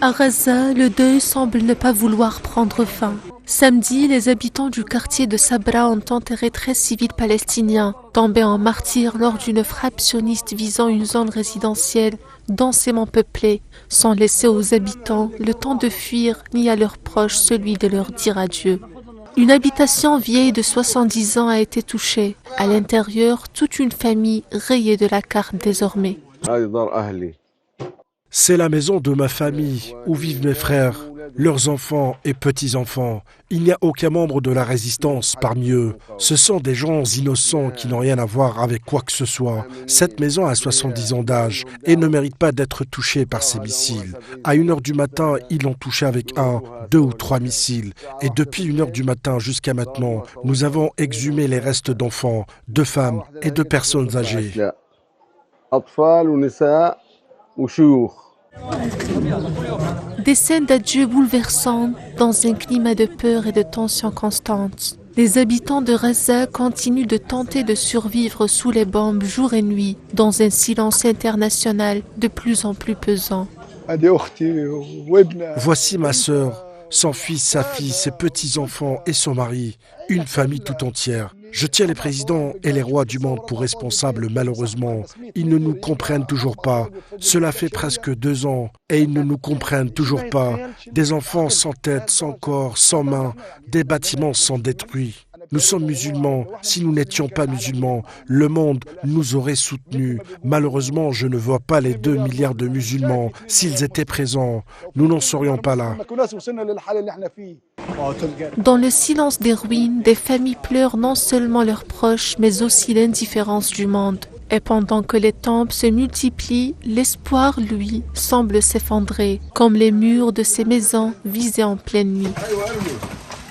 À Gaza, le deuil semble ne pas vouloir prendre fin. Samedi, les habitants du quartier de Sabra ont enterré 13 civils palestiniens tombés en martyrs lors d'une frappe sioniste visant une zone résidentielle densément peuplée, sans laisser aux habitants le temps de fuir ni à leurs proches celui de leur dire adieu. Une habitation vieille de 70 ans a été touchée. À l'intérieur, toute une famille rayée de la carte désormais. C'est la maison de ma famille, où vivent mes frères, leurs enfants et petits-enfants. Il n'y a aucun membre de la résistance parmi eux. Ce sont des gens innocents qui n'ont rien à voir avec quoi que ce soit. Cette maison a 70 ans d'âge et ne mérite pas d'être touchée par ces missiles. À 1h du matin, ils l'ont touchée avec 1, 2 ou 3 missiles. Et depuis 1h du matin jusqu'à maintenant, nous avons exhumé les restes d'enfants, de femmes et de personnes âgées. Des scènes d'adieu bouleversantes dans un climat de peur et de tension constante. Les habitants de Gaza continuent de tenter de survivre sous les bombes jour et nuit dans un silence international de plus en plus pesant. Voici ma sœur, son fils, sa fille, ses petits-enfants et son mari, une famille tout entière. Je tiens les présidents et les rois du monde pour responsables, malheureusement. Ils ne nous comprennent toujours pas. Cela fait presque 2 ans et ils ne nous comprennent toujours pas. Des enfants sans tête, sans corps, sans mains, des bâtiments sont détruits. Nous sommes musulmans. Si nous n'étions pas musulmans, le monde nous aurait soutenus. Malheureusement, je ne vois pas les 2 milliards de musulmans. S'ils étaient présents, nous n'en serions pas là. Dans le silence des ruines, des familles pleurent non seulement leurs proches, mais aussi l'indifférence du monde. Et pendant que les tombes se multiplient, l'espoir, lui, semble s'effondrer, comme les murs de ces maisons visées en pleine nuit.